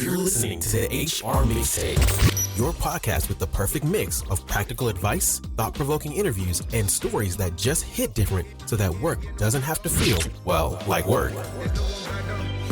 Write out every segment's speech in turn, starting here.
You're listening to the HR Mixtape, your podcast with the perfect mix of practical advice, thought-provoking interviews, and stories that just hit different so that work doesn't have to feel, well, like work.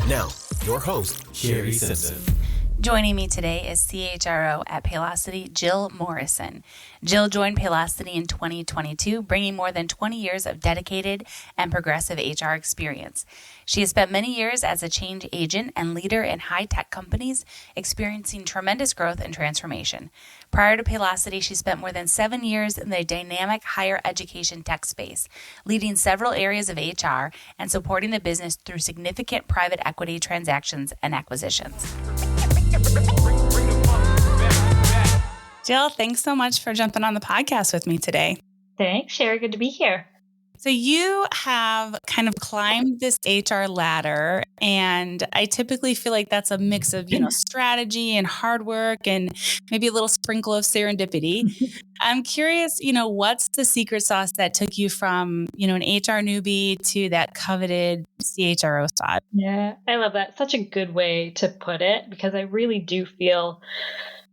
Now, your host, Shari Simpson. Joining me today is CHRO at Paylocity, Jill Morrison. Jill joined Paylocity in 2022, bringing more than 20 years of dedicated and progressive HR experience. She has spent many years as a change agent and leader in high-tech companies, experiencing tremendous growth and transformation. Prior to Paylocity, she spent more than 7 years in the dynamic higher education tech space, leading several areas of HR and supporting the business through significant private equity transactions and acquisitions. Jill, thanks so much for jumping on the podcast with me today. Thanks, Shari. Good to be here. So you have kind of climbed this HR ladder, and I typically feel like that's a mix of, strategy and hard work and maybe a little sprinkle of serendipity. I'm curious, what's the secret sauce that took you from, an HR newbie to that coveted CHRO spot? Yeah, I love that. Such a good way to put it, because I really do feel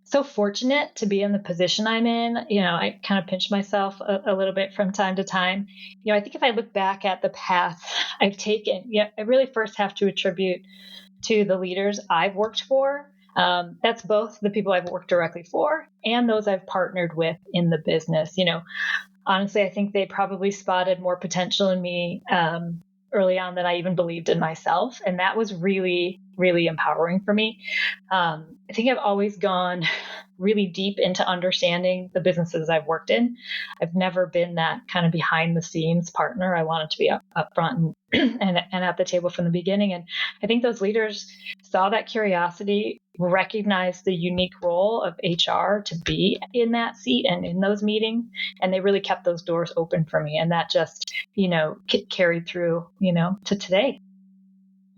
so fortunate to be in the position I'm in. I kind of pinch myself a little bit from time to time. I think if I look back at the path I've taken, I really first have to attribute to the leaders I've worked for. That's both the people I've worked directly for and those I've partnered with in the business. Honestly, I think they probably spotted more potential in me early on than I even believed in myself. And that was really, really empowering for me. I think I've always gone really deep into understanding the businesses I've worked in. I've never been that kind of behind the scenes partner. I wanted to be up front and at the table from the beginning. And I think those leaders saw that curiosity, recognized the unique role of HR to be in that seat and in those meetings. And they really kept those doors open for me. And that just, carried through, to today.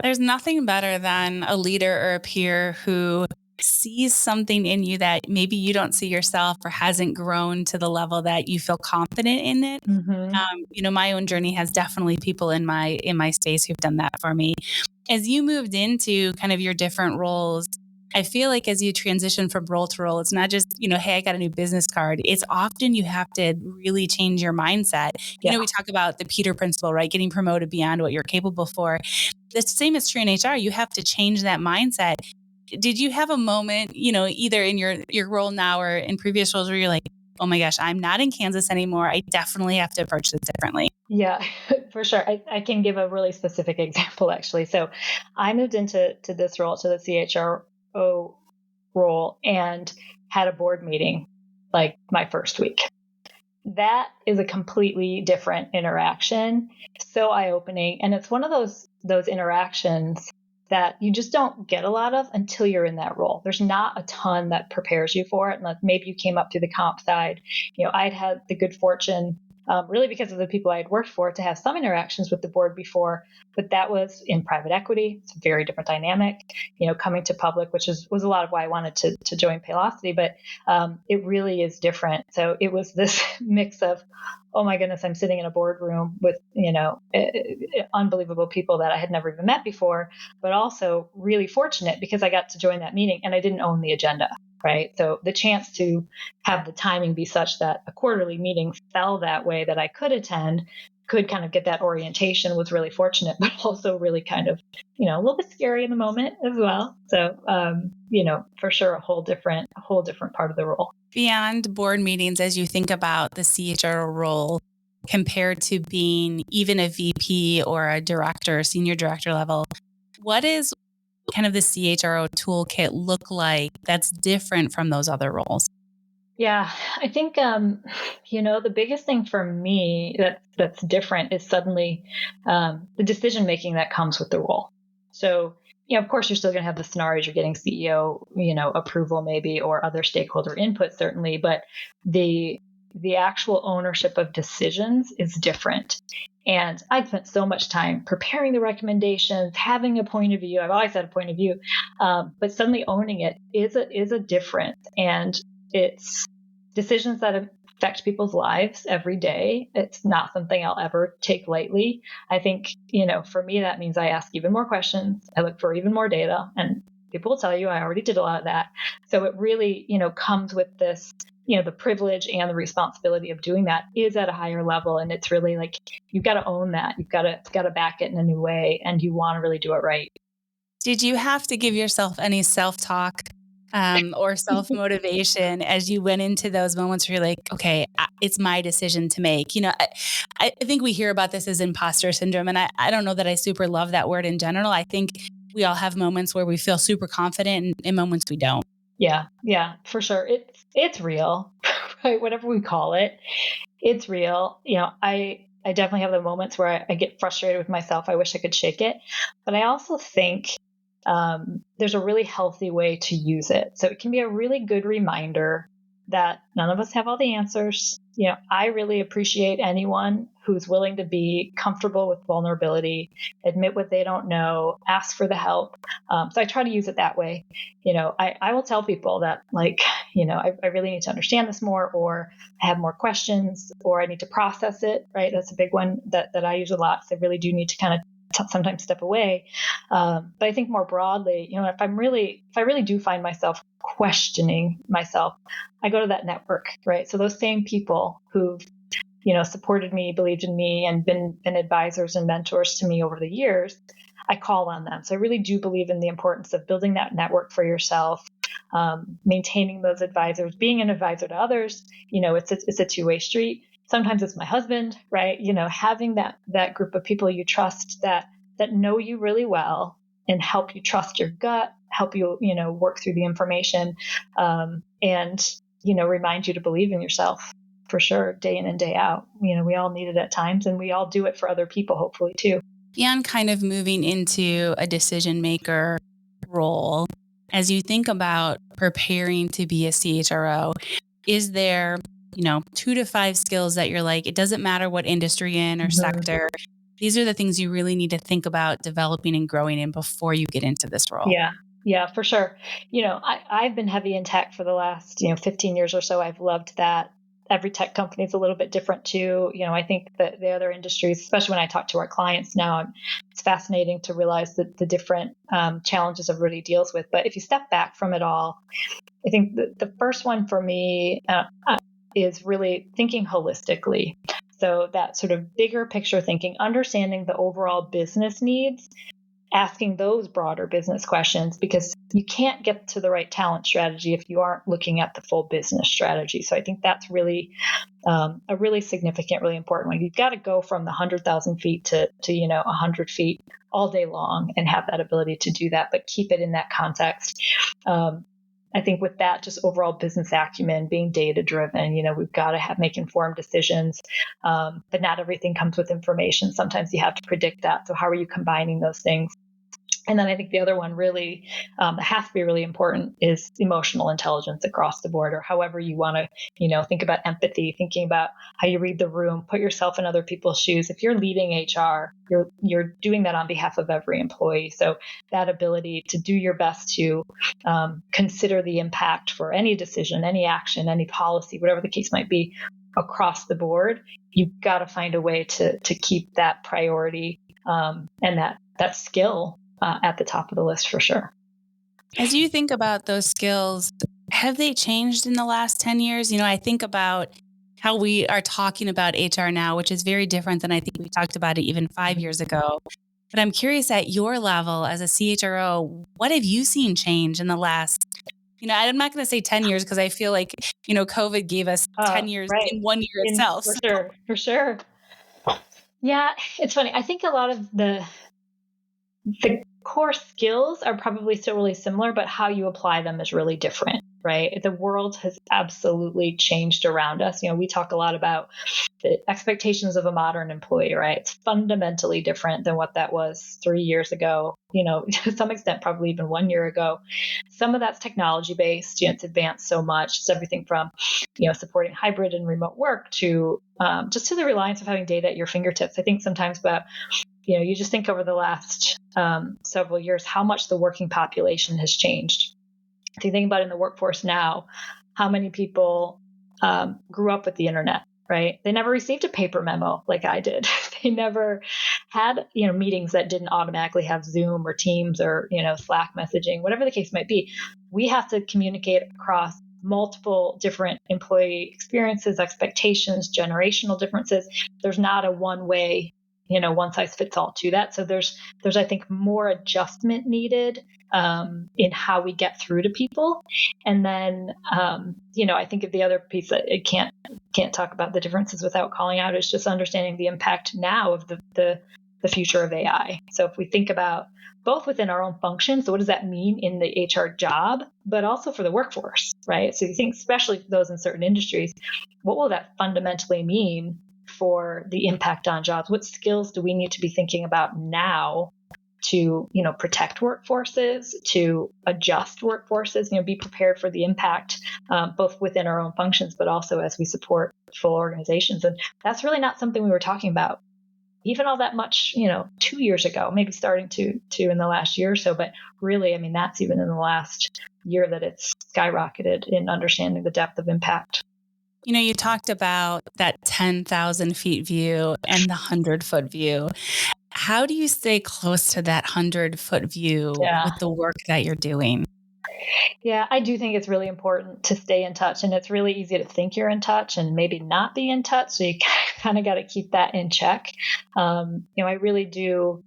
There's nothing better than a leader or a peer who sees something in you that maybe you don't see yourself or hasn't grown to the level that you feel confident in it. Mm-hmm. My own journey has definitely people in my space who've done that for me. As you moved into kind of your different roles, I feel like as you transition from role to role, it's not just, hey, I got a new business card. It's often you have to really change your mindset. Yeah. We talk about the Peter principle, right? Getting promoted beyond what you're capable for. The same is true in HR. You have to change that mindset. Did you have a moment, either in your role now or in previous roles where you're like, oh my gosh, I'm not in Kansas anymore. I definitely have to approach this differently? Yeah, for sure. I can give a really specific example, actually. So I moved into this role, to the CHRO role, and had a board meeting like my first week. That is a completely different interaction. So eye-opening. And it's one of those interactions that you just don't get a lot of until you're in that role. There's not a ton that prepares you for it. And maybe you came up through the comp side. I'd had the good fortune, really because of the people I had worked for, to have some interactions with the board before, but that was in private equity. It's a very different dynamic, coming to public, which was a lot of why I wanted to join Paylocity, but it really is different. So it was this mix of, oh my goodness, I'm sitting in a boardroom with, unbelievable people that I had never even met before, but also really fortunate because I got to join that meeting and I didn't own the agenda. Right. So the chance to have the timing be such that a quarterly meeting fell that way that I could attend, could kind of get that orientation, was really fortunate, but also really kind of, a little bit scary in the moment as well. So, for sure, a whole different part of the role. Beyond board meetings, as you think about the CHRO role compared to being even a VP or a director, senior director level, what is kind of the CHRO toolkit look like that's different from those other roles? Yeah, I think, the biggest thing for me that's different is suddenly the decision-making that comes with the role. So, of course, you're still going to have the scenarios. You're getting CEO, approval maybe, or other stakeholder input, certainly, but the actual ownership of decisions is different. And I've spent so much time preparing the recommendations, having a point of view. I've always had a point of view, but suddenly owning it is a difference. And it's decisions that affect people's lives every day. It's not something I'll ever take lightly. I think, for me, that means I ask even more questions. I look for even more data. And People will tell you I already did a lot of that. So it really, comes with this, the privilege and the responsibility of doing that is at a higher level. And it's really like, you've got to own that. You've got to back it in a new way, and you want to really do it right. Did you have to give yourself any self-talk or self-motivation as you went into those moments where you're like, okay, it's my decision to make? I think we hear about this as imposter syndrome, and I don't know that I super love that word in general. I think we all have moments where we feel super confident and in moments we don't. Yeah, for sure. It's real, right? Whatever we call it, it's real. I definitely have the moments where I get frustrated with myself. I wish I could shake it. But I also think there's a really healthy way to use it. So it can be a really good reminder that none of us have all the answers. I really appreciate anyone who's willing to be comfortable with vulnerability, admit what they don't know, ask for the help. So I try to use it that way. I will tell people that, like, I really need to understand this more, or I have more questions, or I need to process it, right? That's a big one that I use a lot. So I really do need to kind of sometimes step away. But I think more broadly, if I really do find myself questioning myself, I go to that network, right? So those same people who've, supported me, believed in me, and been advisors and mentors to me over the years, I call on them. So I really do believe in the importance of building that network for yourself, maintaining those advisors, being an advisor to others. It's a two-way street. Sometimes it's my husband, right? Having that group of people you trust that know you really well and help you trust your gut, help you, work through the information, and, remind you to believe in yourself, for sure, day in and day out. We all need it at times, and we all do it for other people, hopefully, too. And kind of moving into a decision maker role, as you think about preparing to be a CHRO, is there 2 to 5 skills that you're like, it doesn't matter what industry in or sector, these are the things you really need to think about developing and growing in before you get into this role? Yeah, for sure. I've been heavy in tech for the last, 15 years or so. I've loved that. Every tech company is a little bit different too. I think that the other industries, especially when I talk to our clients now, it's fascinating to realize the different challenges everybody deals with. But if you step back from it all, I think the first one for me is really thinking holistically. So that sort of bigger picture thinking, understanding the overall business needs, asking those broader business questions, because you can't get to the right talent strategy if you aren't looking at the full business strategy. So I think that's really a really significant, really important one. You've got to go from the 100,000 feet to 100 feet all day long and have that ability to do that, but keep it in that context. I think with that, just overall business acumen, being data driven, we've got to make informed decisions, but not everything comes with information. Sometimes you have to predict that. So how are you combining those things? And then I think the other one really that has to be really important is emotional intelligence across the board, or however you want to, think about empathy, thinking about how you read the room, put yourself in other people's shoes. If you're leading HR, you're doing that on behalf of every employee. So that ability to do your best to consider the impact for any decision, any action, any policy, whatever the case might be, across the board, you've got to find a way to keep that priority and that skill at the top of the list, for sure. As you think about those skills, have they changed in the last 10 years? I think about how we are talking about HR now, which is very different than I think we talked about it even 5 years ago. But I'm curious, at your level as a CHRO, what have you seen change in the last, I'm not going to say 10 years because I feel like, COVID gave us 10 years right. in 1 year itself. For sure. Yeah, it's funny. I think a lot of the core skills are probably still really similar, but how you apply them is really different, right? The world has absolutely changed around us. We talk a lot about the expectations of a modern employee, right? It's fundamentally different than what that was 3 years ago, to some extent, probably even 1 year ago. Some of that's technology based. It's advanced so much. It's everything from, supporting hybrid and remote work to just to the reliance of having data at your fingertips. I think sometimes about you just think over the last several years, how much the working population has changed. If you think about in the workforce now, how many people grew up with the internet, right? They never received a paper memo like I did. They never had, meetings that didn't automatically have Zoom or Teams or, Slack messaging, whatever the case might be. We have to communicate across multiple different employee experiences, expectations, generational differences. There's not a one way, one size fits all to that. So there's I think more adjustment needed in how we get through to people. And then, I think of the other piece that it can't talk about the differences without calling out is just understanding the impact now of the future of AI. So if we think about both within our own functions, so what does that mean in the HR job, but also for the workforce, right? So you think, especially those in certain industries, what will that fundamentally mean for the impact on jobs? What skills do we need to be thinking about now to, protect workforces, to adjust workforces, be prepared for the impact, both within our own functions, but also as we support full organizations. And that's really not something we were talking about even all that much, 2 years ago, maybe starting to in the last year or so. But really, that's even in the last year that it's skyrocketed in understanding the depth of impact. You talked about that 10,000 feet view and the 100-foot view. How do you stay close to that 100-foot view with the work that you're doing? Yeah, I do think it's really important to stay in touch, and it's really easy to think you're in touch and maybe not be in touch. So you kind of got to keep that in check. I really do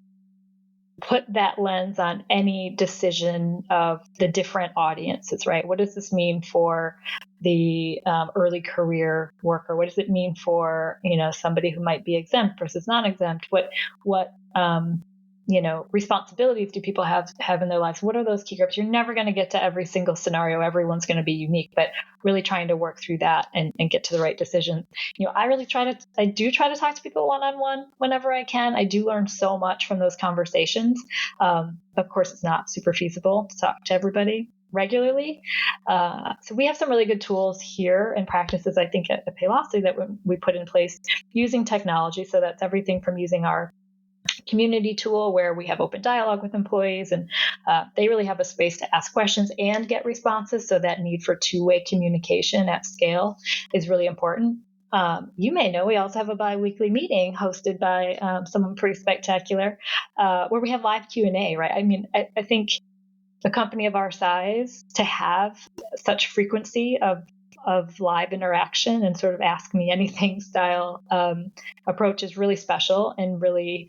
put that lens on any decision of the different audiences, right? What does this mean for the early career worker? What does it mean for, somebody who might be exempt versus non-exempt? What responsibilities do people have in their lives? What are those key groups? You're never going to get to every single scenario. Everyone's going to be unique, but really trying to work through that and get to the right decision. I do try to talk to people one-on-one whenever I can. I do learn so much from those conversations. Of course, it's not super feasible to talk to everybody regularly. So we have some really good tools here and practices, I think, at Paylocity that we put in place using technology. So that's everything from using our community tool where we have open dialogue with employees, and they really have a space to ask questions and get responses. So that need for two-way communication at scale is really important. You may know we also have a bi-weekly meeting hosted by someone pretty spectacular where we have live Q&A, right? I think a company of our size to have such frequency of live interaction and sort of ask me anything style approach is really special and really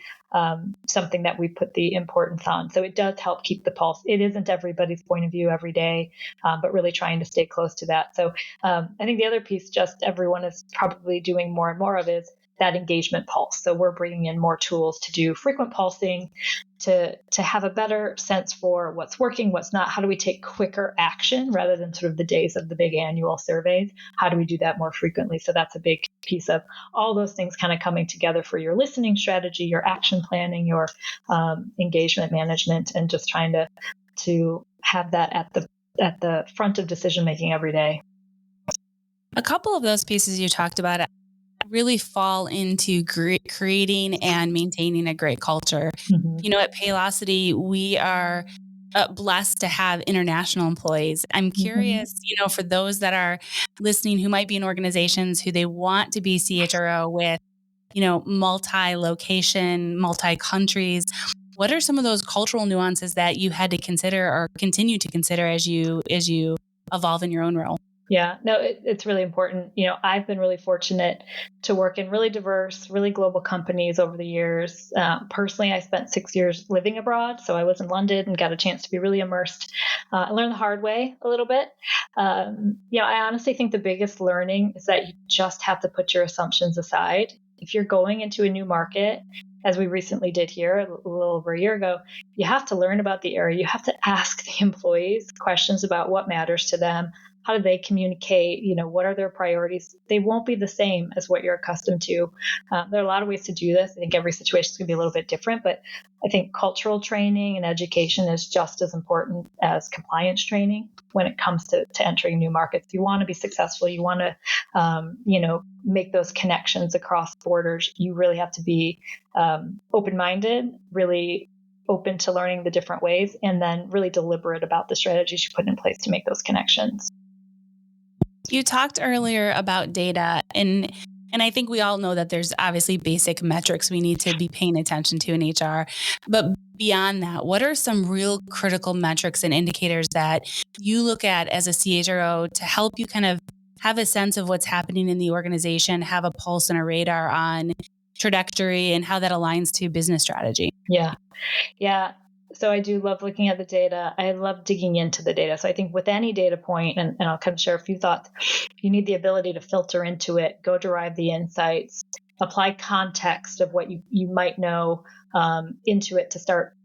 something that we put the importance on. So it does help keep the pulse. It isn't everybody's point of view every day, but really trying to stay close to that. So I think the other piece just everyone is probably doing more and more of is that engagement pulse. So we're bringing in more tools to do frequent pulsing, to have a better sense for what's working, what's not. How do we take quicker action rather than sort of the days of the big annual surveys? How do we do that more frequently? So that's a big piece of all those things kind of coming together for your listening strategy, your action planning, your engagement management, and just trying to have that at the front of decision making every day. A couple of those pieces you talked about really fall into creating and maintaining a great culture. Mm-hmm. At Paylocity, we are blessed to have international employees. I'm curious, for those that are listening who might be in organizations who they want to be CHRO with, multi-location, multi-countries. What are some of those cultural nuances that you had to consider or continue to consider as you evolve in your own role? Yeah, no, it's really important. I've been really fortunate to work in really diverse, really global companies over the years. Personally, I spent 6 years living abroad. So I was in London and got a chance to be really immersed. I learned the hard way a little bit. I honestly think the biggest learning is that you just have to put your assumptions aside. If you're going into a new market, as we recently did here a little over a year ago, you have to learn about the area. You have to ask the employees questions about what matters to them. How do they communicate? What are their priorities? They won't be the same as what you're accustomed to. There are a lot of ways to do this. I think every situation is going to be a little bit different, but I think cultural training and education is just as important as compliance training when it comes to entering new markets. You want to be successful. You want to, make those connections across borders. You really have to be open-minded, really open to learning the different ways, and then really deliberate about the strategies you put in place to make those connections. You talked earlier about data, and And I think we all know that there's obviously basic metrics we need to be paying attention to in HR. But beyond that, what are some real critical metrics and indicators that you look at as a CHRO to help you kind of have a sense of what's happening in the organization, have a pulse and a radar on trajectory and how that aligns to business strategy? Yeah. So I do love looking at the data. I love digging into the data. So I think with any data point, and I'll kind of share a few thoughts, you need the ability to filter into it, go derive the insights, apply context of what you might know into it to start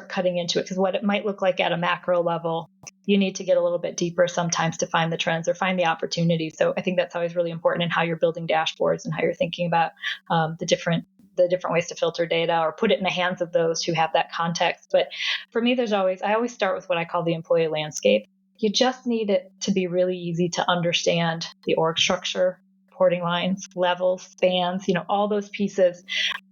cutting into it. Because what it might look like at a macro level, you need to get a little bit deeper sometimes to find the trends or find the opportunities. So I think that's always really important in how you're building dashboards and how you're thinking about the different ways to filter data or put it in the hands of those who have that context. But for me, I always start with what I call the employee landscape. You just need it to be really easy to understand the org structure, reporting lines, levels, spans, all those pieces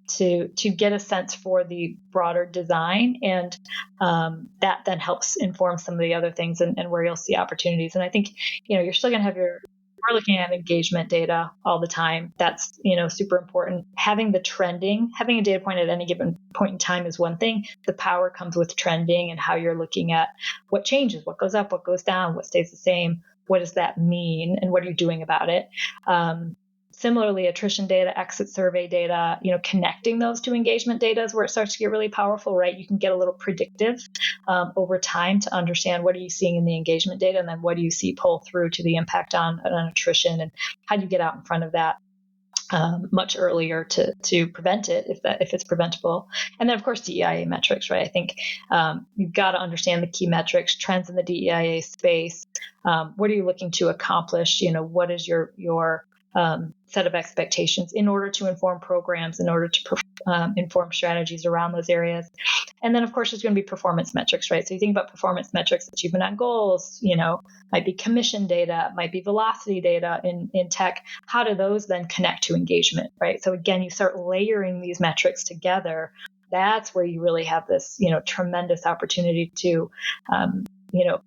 to get a sense for the broader design. And that then helps inform some of the other things and where you'll see opportunities. And I think, you're still going to have we're looking at engagement data all the time. That's, super important. Having a data point at any given point in time is one thing. The power comes with trending and how you're looking at what changes, what goes up, what goes down, what stays the same. What does that mean? And what are you doing about it? Similarly, attrition data, exit survey data, connecting those to engagement data is where it starts to get really powerful, right? You can get a little predictive over time to understand what are you seeing in the engagement data, and then what do you see pull through to the impact on attrition, and how do you get out in front of that much earlier to prevent it if it's preventable. And then, of course, DEIA metrics, right? I think you've got to understand the key metrics, trends in the DEIA space. What are you looking to accomplish? What is your set of expectations in order to inform programs, in order to inform strategies around those areas. And then, of course, there's going to be performance metrics, right? So you think about performance metrics, achievement on goals, might be commission data, might be velocity data in tech. How do those then connect to engagement, right? So again, you start layering these metrics together. That's where you really have this, tremendous opportunity to,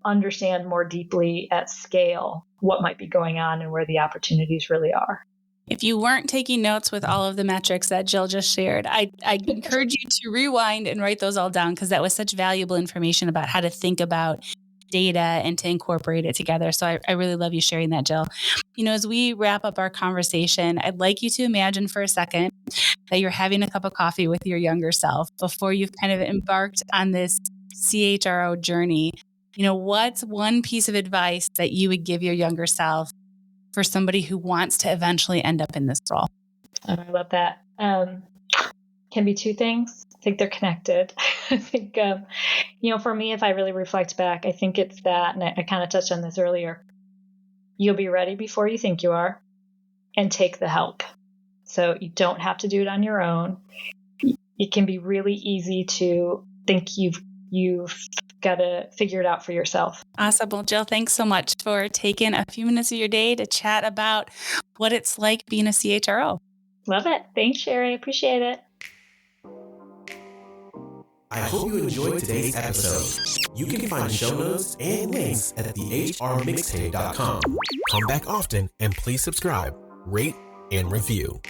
understand more deeply at scale what might be going on and where the opportunities really are. If you weren't taking notes with all of the metrics that Jill just shared, I encourage you to rewind and write those all down, because that was such valuable information about how to think about data and to incorporate it together. So I really love you sharing that, Jill. As we wrap up our conversation, I'd like you to imagine for a second that you're having a cup of coffee with your younger self before you've kind of embarked on this CHRO journey. What's one piece of advice that you would give your younger self for somebody who wants to eventually end up in this role? Oh, I love that. Can be two things. I think they're connected. I think, for me, if I really reflect back, I think it's that, and I kind of touched on this earlier, you'll be ready before you think you are, and take the help. So you don't have to do it on your own. It can be really easy to think you've got to figure it out for yourself. Awesome. Well, Jill, thanks so much for taking a few minutes of your day to chat about what it's like being a CHRO. Love it. Thanks, Shari. Appreciate it. I hope you enjoyed today's episode. You can find show notes and links at thehrmixtape.com. Come back often and please subscribe, rate, and review.